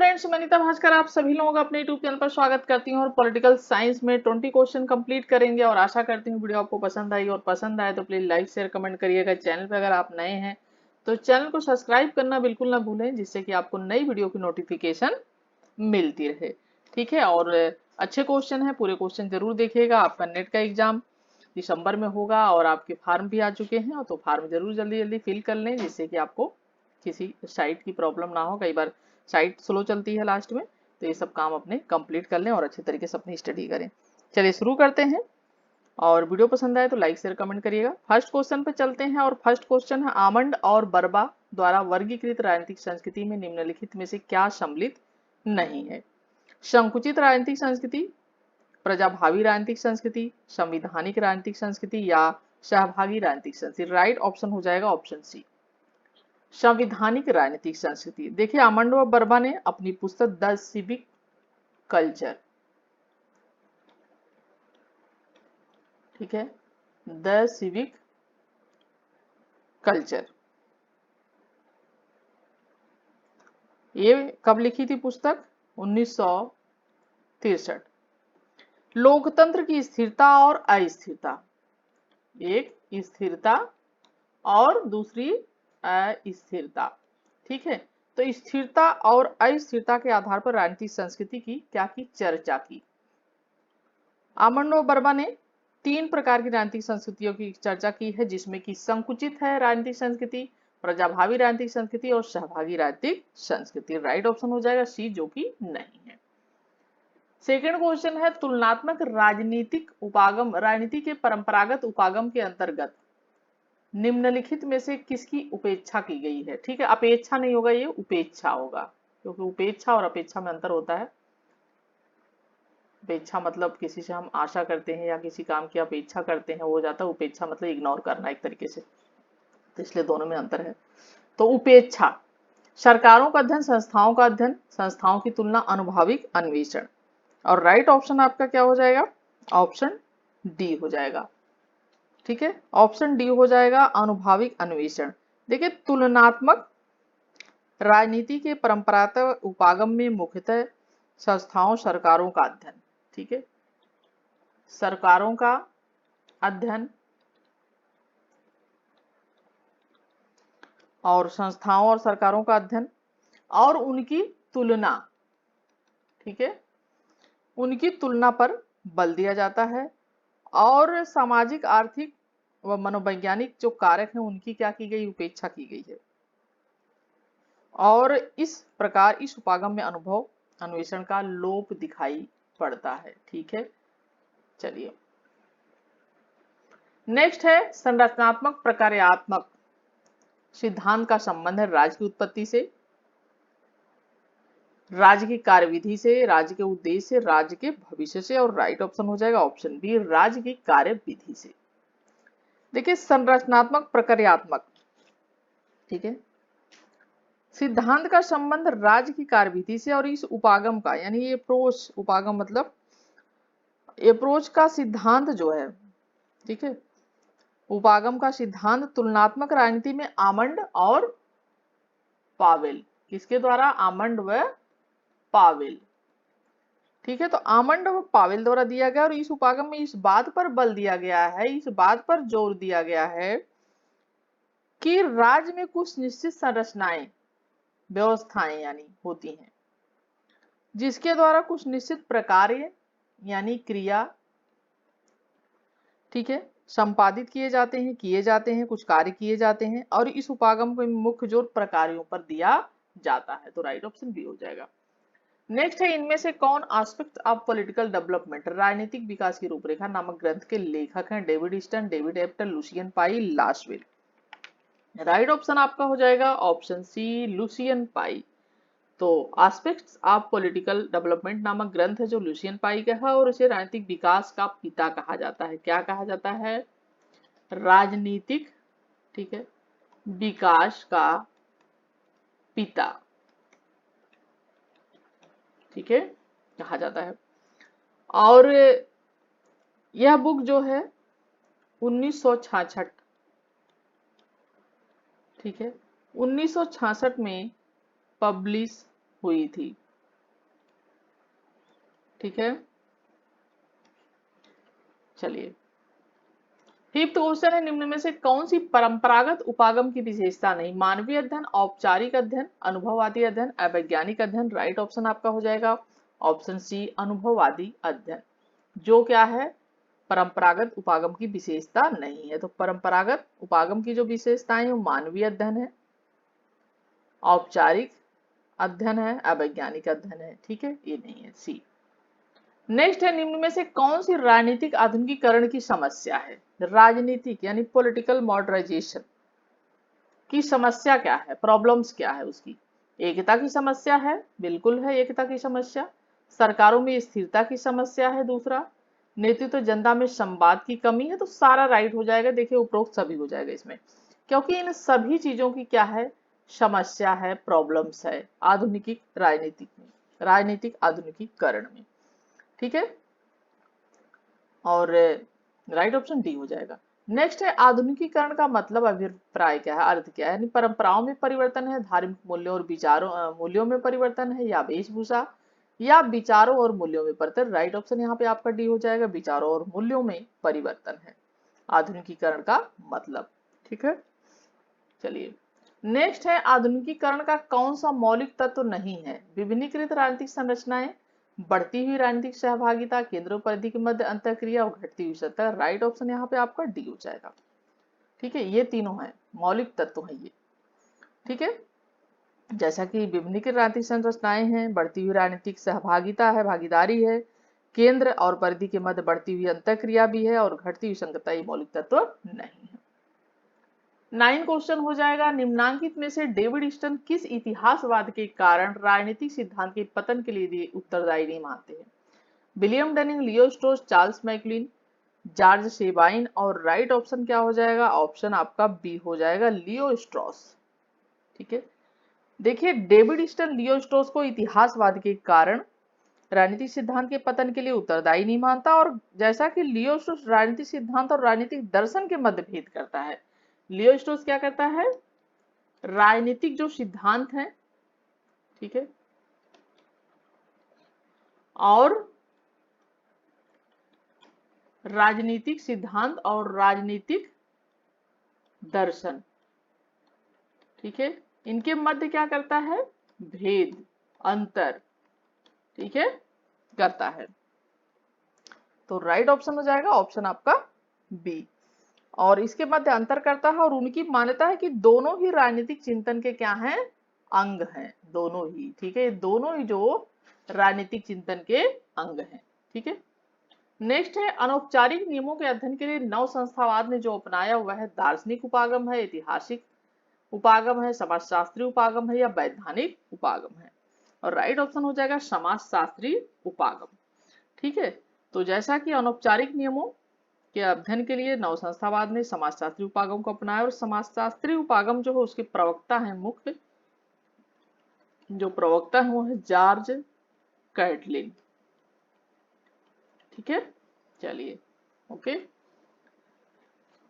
Friends, मैं अनीता भास्कर आप सभी लोगों का अपने यूट्यूब चैनल पर स्वागत करती हूँ और पॉलिटिकल साइंस में 20 क्वेश्चन कंप्लीट करेंगे और आशा करती हूँ वीडियो आपको पसंद आई और पसंद आए तो प्लीज लाइक शेयर कमेंट करिएगा। चैनल पे अगर आप नए हैं तो चैनल को सब्सक्राइब करना बिल्कुल ना भूलें, जिससे कि आपको नई वीडियो की नोटिफिकेशन मिलती रहे। ठीक है, और अच्छे क्वेश्चन है, पूरे क्वेश्चन जरूर देखिएगा। आपका नेट का एग्जाम दिसंबर में होगा और आपके फार्म भी आ चुके हैं, तो फार्म जरूर जल्दी जल्दी फिल कर लें, जिससे कि आपको किसी साइट की प्रॉब्लम ना हो। कई बार साइट स्लो चलती है लास्ट में, तो ये सब काम अपने कंप्लीट कर लें और अच्छे तरीके से अपनी स्टडी करें। चलिए शुरू करते हैं, और वीडियो पसंद आए तो लाइक शेयर कमेंट करिएगा। फर्स्ट क्वेश्चन पे चलते हैं और फर्स्ट क्वेश्चन है, आमंड और बर्बा द्वारा वर्गीकृत राजनीतिक संस्कृति में निम्नलिखित में से क्या सम्मिलित नहीं है? संकुचित राजनीतिक संस्कृति, प्रजाभावी राजनीतिक संस्कृति, संवैधानिक राजनीतिक संस्कृति या सहभागी राजनीतिक संस्कृति। राइट ऑप्शन हो जाएगा ऑप्शन सी, संवैधानिक राजनीतिक संस्कृति। देखिए, आमंड व बर्बा ने अपनी पुस्तक द सिविक कल्चर, ठीक है, द सिविक कल्चर, ये कब लिखी थी पुस्तक? 1963। लोकतंत्र की स्थिरता और अस्थिरता, एक स्थिरता और दूसरी अस्थिरता। ठीक है, तो स्थिरता और अस्थिरता के आधार पर राजनीतिक संस्कृति की क्या की चर्चा की? आमंड व बर्बा ने 3 प्रकार की राजनीतिक संस्कृतियों की चर्चा की है, जिसमें कि संकुचित है राजनीतिक संस्कृति, प्रजाभावी राजनीतिक संस्कृति और सहभागी राजनीतिक संस्कृति। राइट ऑप्शन हो जाएगा सी, जो कि नहीं है। सेकेंड क्वेश्चन है, तुलनात्मक राजनीतिक उपागम, राजनीति के परंपरागत उपागम के अंतर्गत निम्नलिखित में से किसकी उपेक्षा की गई है? ठीक है, अपेक्षा नहीं होगा, ये उपेक्षा होगा, क्योंकि उपेक्षा और अपेक्षा में अंतर होता है। अपेक्षा मतलब किसी से हम आशा करते हैं या किसी काम की अपेक्षा करते हैं, वो हो जाता है उपेक्षा, मतलब इग्नोर करना एक तरीके से, तो इसलिए दोनों में अंतर है। तो उपेक्षा, सरकारों का अध्ययन, संस्थाओं का अध्ययन, संस्थाओं की तुलना, अनुभाविक अन्वेषण। और राइट ऑप्शन आपका क्या हो जाएगा? ऑप्शन डी हो जाएगा। ठीक है, ऑप्शन डी हो जाएगा, अनुभाविक अन्वेषण। देखिए, तुलनात्मक राजनीति के परंपरागत उपागम में मुख्यतः संस्थाओं, सरकारों का अध्ययन, ठीक है, सरकारों का अध्ययन और संस्थाओं और सरकारों का अध्ययन और उनकी तुलना, ठीक है, उनकी तुलना पर बल दिया जाता है। और सामाजिक, आर्थिक व मनोवैज्ञानिक जो कारक हैं, उनकी क्या की गई? उपेक्षा की गई है। और इस प्रकार इस उपागम में अनुभव अन्वेषण का लोप दिखाई पड़ता है। ठीक है, चलिए नेक्स्ट है, संरचनात्मक प्रकार्यात्मक सिद्धांत का संबंध है राज्य की उत्पत्ति से, राज्य की कार्यविधि से, राज्य के उद्देश्य से, राज्य के भविष्य से। और राइट ऑप्शन हो जाएगा ऑप्शन बी, राज्य की कार्यविधि से। देखिए, संरचनात्मक प्रकार्यात्मक, ठीक है, सिद्धांत का संबंध राज्य की कार्यविधि से और इस उपागम का, यानी ये अप्रोच, उपागम मतलब अप्रोच का सिद्धांत जो है, ठीक है, उपागम का सिद्धांत तुलनात्मक राजनीति में आमंड और पावेल, किसके द्वारा? आमंड व पावेल। ठीक है, तो आमंड व पावेल द्वारा दिया गया और इस उपागम में इस बात पर बल दिया गया है, इस बात पर जोर दिया गया है कि राज्य में कुछ निश्चित संरचनाएं, व्यवस्थाएं यानी होती हैं, जिसके द्वारा कुछ निश्चित प्रकार्य यानी क्रिया, ठीक है, संपादित किए जाते हैं, कुछ कार्य किए जाते हैं, और इस उपागम में मुख्य जोर प्रकार्यों पर दिया जाता है। तो राइट ऑप्शन बी हो जाएगा। नेक्स्ट है, इनमें से कौन एस्पेक्ट ऑफ पॉलिटिकल डेवलपमेंट, राजनीतिक विकास की रूपरेखा नामक ग्रंथ के लेखक हैं? डेविड ईस्टन, डेविड एप्टन, लुसियन पाई, लास्वेल। राइट ऑप्शन आपका हो जाएगा ऑप्शन सी, लुसियन पाई। तो एस्पेक्ट्स ऑफ पॉलिटिकल डेवलपमेंट नामक ग्रंथ है जो लुसियन पाई का है, और इसे राजनीतिक विकास का पिता कहा जाता है। क्या कहा जाता है? राजनीतिक, ठीक है, विकास का पिता, ठीक है, कहा जाता है। और यह बुक जो है 1966, ठीक है, 1966 में पब्लिश हुई थी। ठीक है, चलिए फिफ्थ क्वेश्चन है, निम्न में से कौन सी परंपरागत उपागम की विशेषता नहीं? मानवीय अध्ययन, औपचारिक अध्ययन, अनुभववादी अध्ययन, अवैज्ञानिक अध्ययन। राइट ऑप्शन आपका हो जाएगा ऑप्शन सी, अनुभववादी अध्ययन, जो क्या है, परंपरागत उपागम की विशेषता नहीं है। तो परंपरागत उपागम की जो विशेषताएं है वो मानवीय अध्ययन है, औपचारिक अध्ययन है, अवैज्ञानिक अध्ययन है। ठीक है, ये नहीं है, सी। नेक्स्ट है, निम्न में से कौन सी राजनीतिक आधुनिकीकरण की समस्या है? राजनीतिक यानी पॉलिटिकल मॉडर्नाइजेशन की समस्या क्या है, प्रॉब्लम्स क्या है उसकी? एकता की समस्या है, बिल्कुल है एकता की समस्या। सरकारों में स्थिरता की समस्या है, दूसरा नेतृत्व, जनता में संवाद की कमी है। तो सारा राइट हो जाएगा, देखिए उपरोक्त सभी हो जाएगा इसमें, क्योंकि इन सभी चीजों की क्या है, समस्या है, प्रॉब्लम्स है आधुनिक राजनीतिक में, राजनीतिक आधुनिकीकरण में। ठीक है, और राइट ऑप्शन डी हो जाएगा। नेक्स्ट है, आधुनिकीकरण का मतलब अभिप्राय क्या है, अर्थ क्या है? यानी परंपराओं में परिवर्तन है, धार्मिक मूल्यों और विचारों मूल्यों में परिवर्तन है, या वेशभूषा, या विचारों और मूल्यों में परिवर्तन। राइट ऑप्शन यहाँ पे आपका डी हो जाएगा, विचारों और मूल्यों में परिवर्तन है आधुनिकीकरण का मतलब। ठीक है, चलिए नेक्स्ट है, आधुनिकीकरण का कौन सा मौलिक तत्व नहीं है? विभिन्नीकृत राजनीतिक संरचनाएं, बढ़ती हुई राजनीतिक सहभागिता, केंद्र और परिधि के मध्य अंतःक्रिया और घटती हुई सत्ता। राइट ऑप्शन यहाँ पे आपका डी हो जाएगा। ठीक है, ये तीनों है मौलिक तत्व है ये। ठीक है, जैसा कि विभिन्नीकृत राजनीतिक संरचनाएं हैं, बढ़ती हुई राजनीतिक सहभागिता है, भागीदारी है, केंद्र और परिधि के मध्य बढ़ती हुई अंतःक्रिया भी है, और घटती हुई संगतता ये मौलिक तत्व नहीं है। 9 क्वेश्चन हो जाएगा, निम्नांकित में से डेविड ईस्टन किस इतिहासवाद के कारण राजनीतिक सिद्धांत के पतन के लिए उत्तरदायी नहीं मानते हैं? विलियम डनिंग, लियो straws, Charles McLean, George Sabine. और राइट ऑप्शन क्या हो जाएगा, ऑप्शन आपका बी हो जाएगा, लियो स्ट्रॉस। ठीक है, देखिए डेविड ईस्टन लियो स्ट्रॉस को इतिहासवाद के कारण राजनीतिक सिद्धांत के पतन के लिए उत्तरदायी नहीं मानता, और जैसा कि लियो स्ट्रॉस राजनीतिक सिद्धांत और राजनीतिक दर्शन के मध्य भेद करता है, लियो स्ट्रॉस क्या करता है, राजनीतिक जो सिद्धांत है, ठीक है, और राजनीतिक सिद्धांत और राजनीतिक दर्शन, ठीक है, इनके मध्य क्या करता है, भेद, अंतर, ठीक है, करता है। तो राइट ऑप्शन हो जाएगा ऑप्शन आपका बी। और इसके मध्य अंतर करता है, और उनकी मान्यता है कि दोनों ही राजनीतिक चिंतन के क्या हैं, अंग हैं, दोनों ही। ठीक है, दोनों ही जो राजनीतिक चिंतन के अंग हैं। ठीक है, नेक्स्ट है, अनौपचारिक नियमों के अध्ययन के लिए नव संस्थावाद ने जो अपनाया वह है दार्शनिक उपागम है, ऐतिहासिक उपागम है, समाजशास्त्री उपागम है, या वैधानिक उपागम है? और राइट ऑप्शन हो जाएगा समाजशास्त्री उपागम। ठीक है, तो जैसा कि अनौपचारिक नियमों के अध्ययन के लिए नव संस्थावाद ने समाजशास्त्री उपागम को अपनाया, और समाजशास्त्री उपागम जो है उसके प्रवक्ता है, मुख्य जो प्रवक्ता है वो है जॉर्ज कैटलिन। ठीक है, चलिए ओके।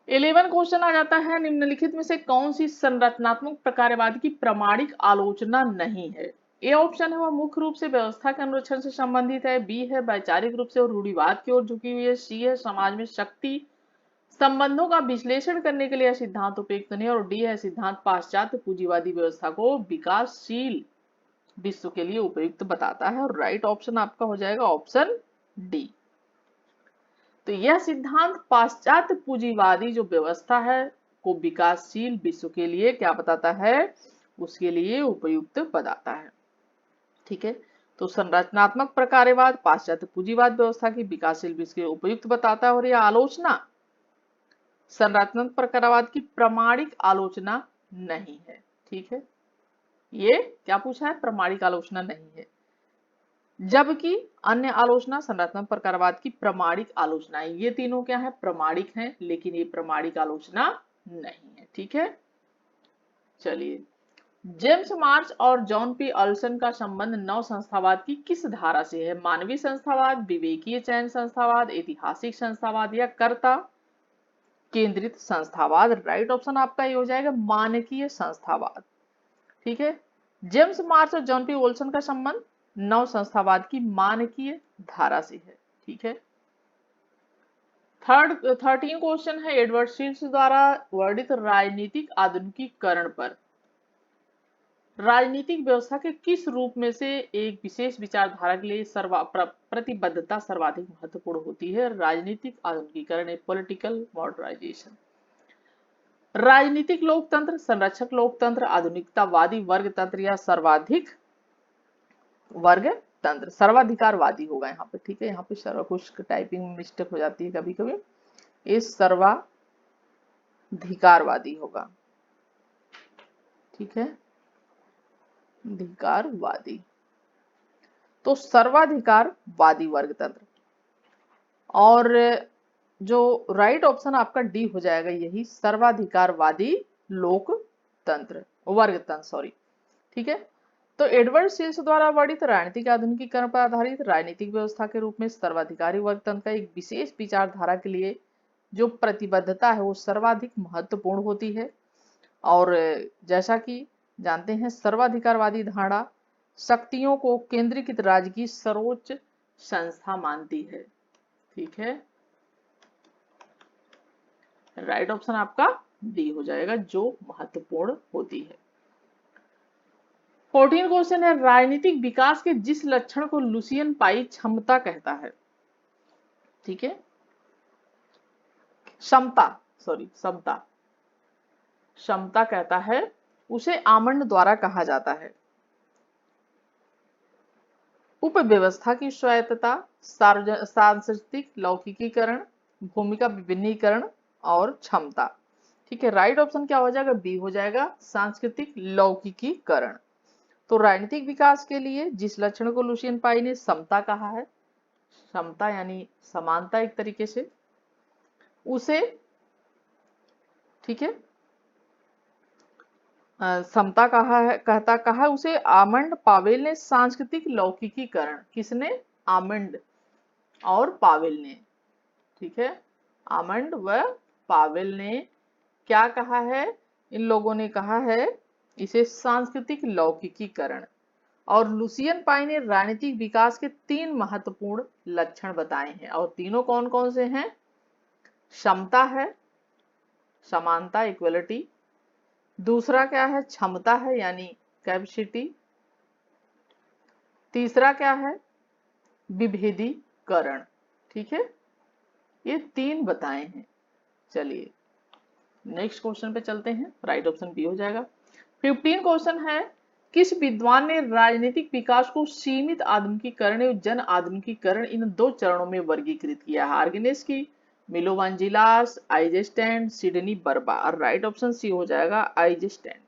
11 क्वेश्चन आ जाता है, निम्नलिखित में से कौन सी संरचनात्मक प्रकारवाद की प्रमाणिक आलोचना नहीं है? ए ऑप्शन है वह मुख्य रूप से व्यवस्था के अनुरक्षण से संबंधित है, बी है वैचारिक रूप से रूढ़िवाद की ओर झुकी हुई है, सी है समाज में शक्ति संबंधों का विश्लेषण करने के लिए यह सिद्धांत उपयुक्त नहीं, और डी है सिद्धांत पाश्चात्य पूंजीवादी व्यवस्था को विकासशील विश्व के लिए उपयुक्त बताता है। और राइट ऑप्शन आपका हो जाएगा ऑप्शन डी। तो यह सिद्धांत पाश्चात्य पूंजीवादी जो व्यवस्था है को विकासशील विश्व के लिए क्या बताता है, उसके लिए उपयुक्त बताता है। ठीक है, तो संरचनात्मक प्रकारवाद पाश्चात्य पूंजीवाद व्यवस्था की विकासशील विश्व के उपयुक्त बताता है, और यह आलोचना संरचनात्मक प्रकारवाद की प्रमाणिक आलोचना नहीं है। ठीक है, ये क्या पूछा है, प्रमाणिक आलोचना नहीं है, जबकि अन्य आलोचना संरचनात्मक प्रकारवाद की प्रमाणिक आलोचना है। ये तीनों क्या है, प्रमाणिक हैं, लेकिन ये प्रमाणिक आलोचना नहीं है। ठीक है, चलिए जेम्स मार्च और जॉन पी अल्सन का संबंध नव संस्थावाद की किस धारा से है? मानवीय संस्थावाद, विवेकीय चयन संस्थावाद, ऐतिहासिक संस्थावाद, या कर्ता केंद्रित संस्थावाद? राइट ऑप्शन आपका ये हो जाएगा मानकीय संस्थावाद। ठीक है, जेम्स मार्च और जॉन पी ओल्सन का संबंध नव संस्थावाद की मानकीय धारा से है। ठीक है। 13 क्वेश्चन है एडवर्ड शील्स द्वारा वर्णित राजनीतिक आधुनिकीकरण पर। राजनीतिक व्यवस्था के किस रूप में से एक विशेष विचारधारा के लिए प्रतिबद्धता सर्वाधिक महत्वपूर्ण होती है? राजनीतिक आधुनिकीकरण है पॉलिटिकल मॉडर्नाइजेशन। राजनीतिक लोकतंत्र, संरक्षक लोकतंत्र, आधुनिकतावादी वर्ग तंत्र या सर्वाधिक वर्ग तंत्र। सर्वाधिकारवादी होगा यहाँ पे। ठीक है, यहाँ पे कुछ टाइपिंग में मिस्टेक हो जाती है कभी कभी। ये सर्वाधिकारवादी होगा। ठीक है, अधिकारवादी। तो सर्वाधिकारवादी वर्ग तंत्र। और जो राइट ऑप्शन आपका डी हो जाएगा, यही सर्वाधिकारवादी लोकतंत्र वर्ग तंत्र, सॉरी। ठीक है। तो एडवर्ड शील्स द्वारा वर्णित राजनीतिक आधुनिकीकरण पर आधारित राजनीतिक व्यवस्था के रूप में सर्वाधिकारी वर्ग तंत्र का एक विशेष विचारधारा के लिए जो प्रतिबद्धता है वो सर्वाधिक महत्वपूर्ण होती है। और जैसा कि जानते हैं, सर्वाधिकारवादी धारणा शक्तियों को केंद्रीकृत राज्य की सर्वोच्च संस्था मानती है। ठीक है, राइट ऑप्शन आपका डी हो जाएगा, जो महत्वपूर्ण होती है। 14 क्वेश्चन है राजनीतिक विकास के जिस लक्षण को लुसियन पाई क्षमता कहता है। ठीक है, समता कहता है, उसे आमंड द्वारा कहा जाता है। उपव्यवस्था की स्वायत्तता, सांस्कृतिक लौकिकीकरण, भूमिका विभिन्नीकरण और क्षमता। ठीक है, राइट ऑप्शन क्या हो जाएगा? बी हो जाएगा, सांस्कृतिक लौकिकीकरण। तो राजनीतिक विकास के लिए जिस लक्षण को लुसियन पाई ने समता कहा है, समता यानी समानता एक तरीके से, उसे, ठीक है, समता कहा उसे आमंड पावेल ने सांस्कृतिक लौकिकीकरण। किसने? आमंड और पावेल ने। ठीक है, आमंड व पावेल ने क्या कहा है? इन लोगों ने कहा है इसे सांस्कृतिक लौकिकीकरण। और लुसियन पाई ने राजनीतिक विकास के 3 महत्वपूर्ण लक्षण बताए हैं, और तीनों कौन कौन से हैं? समता है, समानता इक्वलिटी। दूसरा क्या है? क्षमता है, यानी कैपेसिटी। तीसरा क्या है? विभेदीकरण। ठीक है, ये 3 बताए हैं। चलिए नेक्स्ट क्वेश्चन पे चलते हैं, राइट ऑप्शन बी हो जाएगा। 15 क्वेश्चन है किस विद्वान ने राजनीतिक विकास को सीमित आधुनिकीकरण एवं जन आधुनिकीकरण इन 2 चरणों में वर्गीकृत किया है? आर्गेनेस्की, मिलोवांजिलास, आइजेस्टैंड, सिडनी बर्बा। और राइट ऑप्शन सी हो जाएगा, आइजेस्टैंड।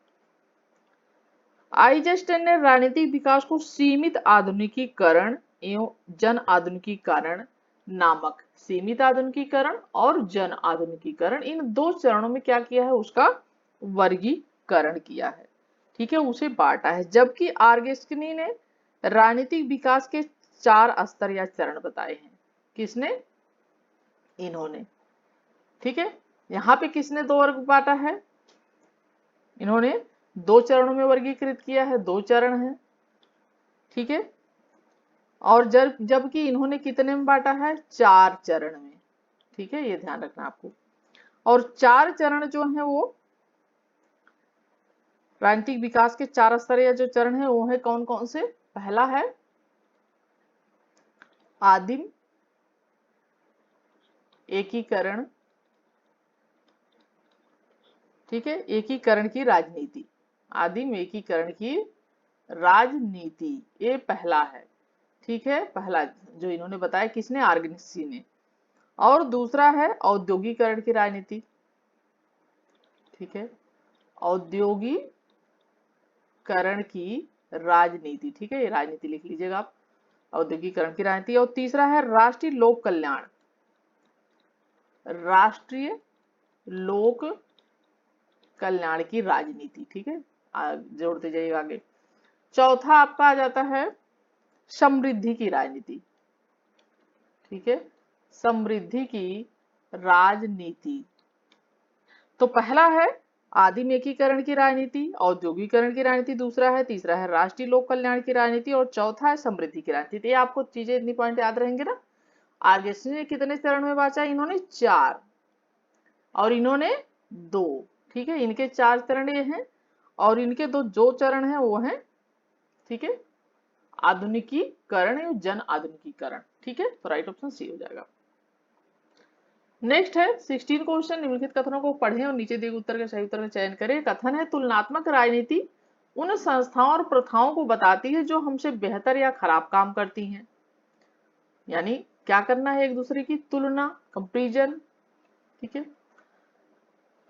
आइजेस्टैंड ने राजनीतिक विकास को सीमित आधुनिकीकरण एवं जन आधुनिकीकरण नामक, सीमित आधुनिकीकरण और जन आधुनिकीकरण, इन 2 चरणों में क्या किया है? उसका वर्गीकरण किया है। ठीक है, उसे बांटा है। जबकि आर्गेस्की ने राजनीतिक विकास के 4 स्तर या चरण बताए हैं। किसने? इन्होंने। ठीक है, यहाँ पे किसने 2 वर्ग बांटा है? इन्होंने 2 चरणों में वर्गीकृत किया है, 2 चरण है। ठीक है, और जबकि इन्होंने कितने में बांटा है? 4 चरण में। ठीक है, ये ध्यान रखना आपको। और 4 चरण जो है वो राजनीतिक विकास के 4 स्तर या जो चरण है वो है कौन कौन से? पहला है आदिम एकीकरण। ठीक है, एकीकरण की राजनीति, आदिम एकीकरण की राजनीति, ये पहला है। ठीक है, पहला जो इन्होंने बताया, किसने? आर्गेनेस्की ने। और दूसरा है औद्योगिकरण की राजनीति। ठीक है, औद्योगिकरण की राजनीति। ठीक है, ये राजनीति लिख लीजिएगा आप, औद्योगिकरण की राजनीति। और तीसरा है राष्ट्रीय लोक कल्याण, राष्ट्रीय लोक कल्याण की राजनीति। ठीक है, जोड़ते जाइएगा आगे। चौथा आपका आ जाता है समृद्धि की राजनीति। ठीक है, समृद्धि की राजनीति। तो पहला है आदिमेकीकरण की राजनीति, औद्योगिकरण की राजनीति दूसरा है, तीसरा है राष्ट्रीय लोक कल्याण की राजनीति और चौथा है समृद्धि की राजनीति। तो ये आपको चीजें इतनी पॉइंट याद रहेंगे ना। आरजेसी ने कितने चरण में बांटा, इन्होंने 4 और इन्होंने 2, ठीक है, इनके 4 चरण ये हैं और इनके जो चरण हैं वो हैं, ठीक है, आधुनिकीकरण या जन आधुनिकीकरण, ठीक है, तो राइट ऑप्शन सी हो जाएगा। नेक्स्ट है 16 क्वेश्चन, निम्नलिखित कथनों को पढ़ें और नीचे दिए उत्तर के सही उत्तर का चयन करें। कथन है तुलनात्मक राजनीति उन संस्थाओं और प्रथाओं को बताती है जो हमसे बेहतर या खराब काम करती हैं। यानी क्या करना है, एक दूसरे की तुलना, कंपैरिजन, ठीक है।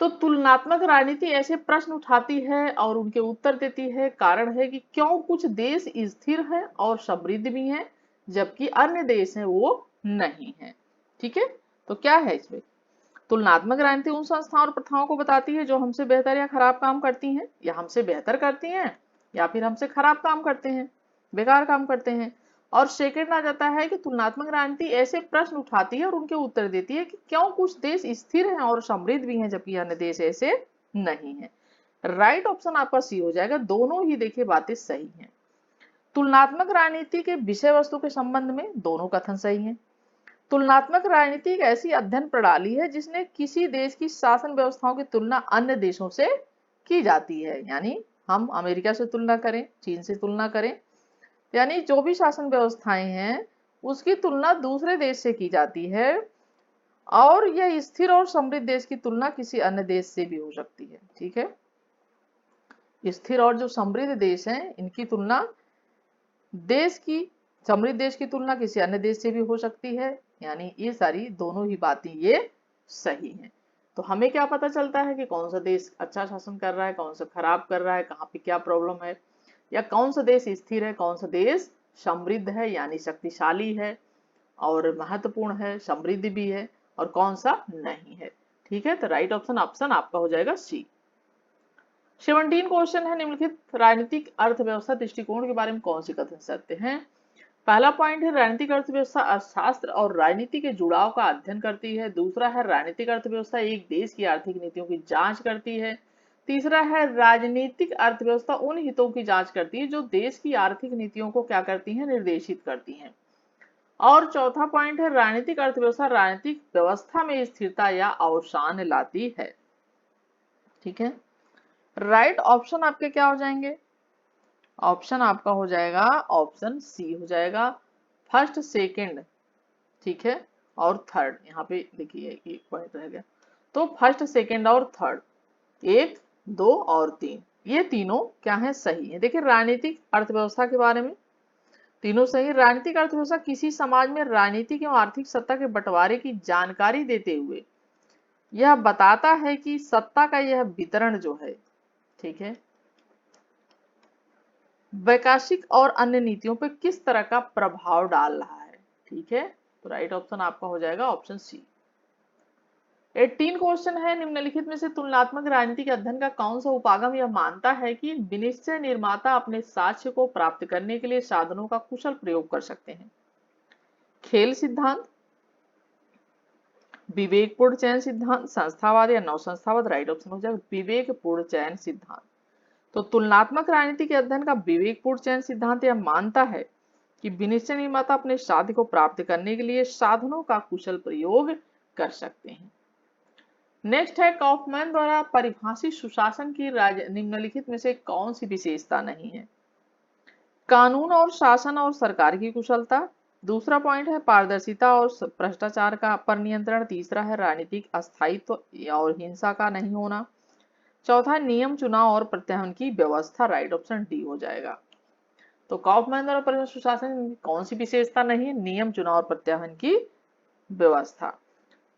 तो तुलनात्मक राजनीति ऐसे प्रश्न उठाती है और उनके उत्तर देती है। कारण है कि क्यों कुछ देश स्थिर है और समृद्ध भी हैं जबकि अन्य देश हैं वो नहीं है, ठीक है। तो क्या है इसमें, तुलनात्मक राजनीति उन संस्थाओं और प्रथाओं को बताती है जो हमसे बेहतर या खराब काम करती हैं, या हमसे बेहतर करती हैं या फिर हमसे खराब काम करते हैं, बेकार काम करते हैं। और सेकंड आ जाता है कि तुलनात्मक राजनीति ऐसे प्रश्न उठाती है और उनके उत्तर देती है कि क्यों कुछ देश स्थिर हैं और समृद्ध भी हैं जबकि अन्य देश ऐसे नहीं है। राइट ऑप्शन आपका सी हो जाएगा। दोनों ही देखिए बातें सही हैं। तुलनात्मक राजनीति के विषय वस्तु के संबंध में दोनों कथन सही हैं। तुलनात्मक राजनीति एक ऐसी अध्ययन प्रणाली है जिसने किसी देश की शासन व्यवस्थाओं की तुलना अन्य देशों से की जाती है। यानी हम अमेरिका से तुलना करें, चीन से तुलना करें, यानी जो भी शासन व्यवस्थाएं हैं उसकी तुलना दूसरे देश से की जाती है और यह स्थिर और समृद्ध देश की तुलना किसी अन्य देश से भी हो सकती है, ठीक है। स्थिर और जो समृद्ध देश हैं इनकी तुलना देश की समृद्ध देश की तुलना किसी अन्य देश से भी हो सकती है। यानी ये सारी दोनों ही बातें ये सही हैं। तो हमें क्या पता चलता है कि कौन सा देश अच्छा शासन कर रहा है, कौन सा खराब कर रहा है, कहाँ पे क्या प्रॉब्लम है, या कौन सा देश स्थिर है, कौन सा देश समृद्ध है यानी शक्तिशाली है और महत्वपूर्ण है, समृद्ध भी है, और कौन सा नहीं है, ठीक है। तो राइट ऑप्शन आपका हो जाएगा सी। 17 क्वेश्चन है, निम्नलिखित राजनीतिक अर्थव्यवस्था दृष्टिकोण के बारे में कौन सी कथन सत्य है। पहला पॉइंट है राजनीतिक अर्थव्यवस्था अर्थशास्त्र और राजनीति के जुड़ाव का अध्ययन करती है। दूसरा है राजनीतिक अर्थव्यवस्था एक देश की आर्थिक नीतियों की जांच करती है। तीसरा है राजनीतिक अर्थव्यवस्था उन हितों की जांच करती है जो देश की आर्थिक नीतियों को क्या करती हैं, निर्देशित करती हैं। और चौथा पॉइंट है राजनीतिक अर्थव्यवस्था राजनीतिक व्यवस्था में स्थिरता या अवसान लाती है, ठीक है। राइट ऑप्शन आपके क्या हो जाएंगे, ऑप्शन आपका हो जाएगा ऑप्शन सी हो जाएगा, फर्स्ट सेकंड, ठीक है, और थर्ड। यहाँ पे देखिए एक पॉइंट रह गया, तो फर्स्ट सेकंड और थर्ड, 1 2 और 3, ये तीनों क्या है, सही है। देखिए राजनीतिक अर्थव्यवस्था के बारे में तीनों सही। राजनीतिक अर्थव्यवस्था किसी समाज में राजनीतिक एवं आर्थिक सत्ता के बंटवारे की जानकारी देते हुए यह बताता है कि सत्ता का यह वितरण जो है, ठीक है, वैकाशिक और अन्य नीतियों पर किस तरह का प्रभाव डाल रहा है, ठीक है। तो राइट ऑप्शन आपका हो जाएगा ऑप्शन सी। 18 क्वेश्चन है, निम्नलिखित में से तुलनात्मक राजनीति के अध्ययन का कौन सा उपागम यह मानता है कि विनिश्चय निर्माता अपने साक्ष्य को प्राप्त करने के लिए साधनों का कुशल प्रयोग कर सकते हैं। खेल सिद्धांत, विवेकपूर्ण चयन सिद्धांत, संस्थावाद या नव संस्थावाद। राइट ऑप्शन हो जाएगा विवेकपूर्ण चयन सिद्धांत। तो तुलनात्मक राजनीति के अध्ययन का विवेकपूर्ण चयन सिद्धांत यह मानता है कि विनिश्चय निर्माता अपने साध्य को प्राप्त करने के लिए साधनों का कुशल प्रयोग कर सकते हैं। नेक्स्ट है कॉफमैन द्वारा परिभाषित सुशासन की निम्नलिखित में से कौन सी विशेषता नहीं है। कानून और शासन और सरकार की कुशलता। दूसरा पॉइंट है पारदर्शिता और भ्रष्टाचार का पर नियंत्रण। तीसरा है राजनीतिक अस्थायित्व और हिंसा का नहीं होना। चौथा नियम, चुनाव और प्रत्याहन की व्यवस्था। राइट ऑप्शन डी हो जाएगा। तो कॉफमैन द्वारा परिभाषित सुशासन कौन सी विशेषता नहीं है, नियम, चुनाव और प्रत्याहन की व्यवस्था,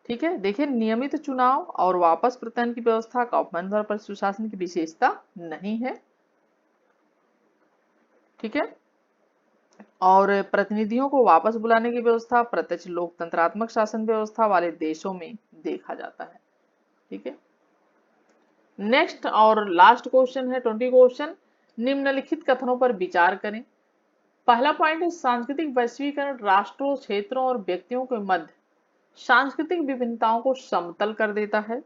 ठीक है। देखिए नियमित चुनाव और वापस प्रत्याहन की व्यवस्था कॉफमैन द्वारा परिभाषित सुशासन की विशेषता नहीं है, ठीक है। और प्रतिनिधियों को वापस बुलाने की व्यवस्था प्रत्यक्ष लोकतंत्रात्मक शासन व्यवस्था वाले देशों में देखा जाता है, ठीक है। नेक्स्ट और लास्ट क्वेश्चन है 20 क्वेश्चन, निम्नलिखित कथनों पर विचार करें। पहला पॉइंट है सांस्कृतिक वैश्वीकरण राष्ट्रों, क्षेत्रों और व्यक्तियों के मध्य सांस्कृतिक विभिन्नताओं को समतल कर देता है।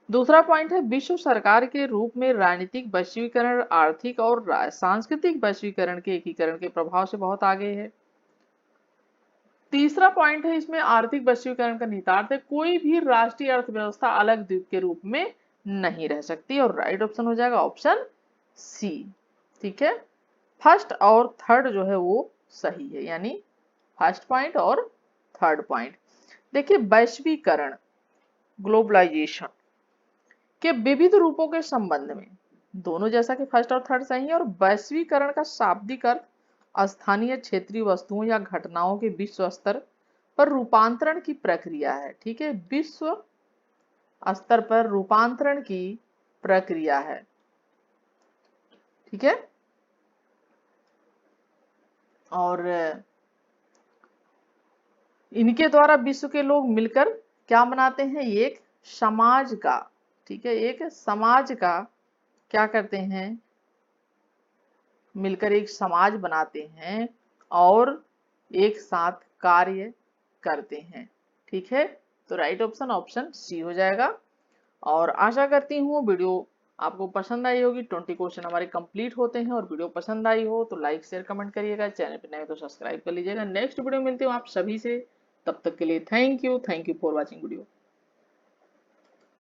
दूसरा पॉइंट है विश्व सरकार के रूप में राजनीतिक वैश्वीकरण आर्थिक और सांस्कृतिक वैश्वीकरण के एकीकरण के प्रभाव से बहुत आगे है। तीसरा पॉइंट है इसमें आर्थिक वैश्वीकरण का निहितार्थ है कोई भी राष्ट्रीय अर्थव्यवस्था अलग द्वीप के रूप में नहीं रह सकती, और राइट ऑप्शन हो जाएगा ऑप्शन सी। ठीक है, फर्स्ट और थर्ड जो है वो सही है, यानी फर्स्ट पॉइंट और थर्ड पॉइंट। देखिए वैश्वीकरण ग्लोबलाइजेशन के विविध रूपों के संबंध में दोनों जैसा कि फर्स्ट और थर्ड सही है, और वैश्वीकरण का शाब्दिक अर्थ स्थानीय क्षेत्रीय वस्तुओं या घटनाओं के विश्व स्तर पर रूपांतरण की प्रक्रिया है। ठीक है, विश्व स्तर पर रूपांतरण की प्रक्रिया है। ठीक है, और इनके द्वारा विश्व के लोग मिलकर क्या बनाते हैं, एक समाज का, ठीक है, एक समाज का क्या करते हैं, मिलकर एक समाज बनाते हैं और एक साथ कार्य करते हैं। ठीक है, तो राइट ऑप्शन ऑप्शन सी हो जाएगा। और आशा करती हूँ वीडियो आपको पसंद आई होगी। 20 क्वेश्चन हमारे कंप्लीट होते हैं, और वीडियो पसंद आई हो तो लाइक शेयर कमेंट करिएगा, चैनल पर नए हो तो सब्सक्राइब कर लीजिएगा। नेक्स्ट वीडियो मिलती हूँ आप सभी से, तब तक के लिए thank you for watching video.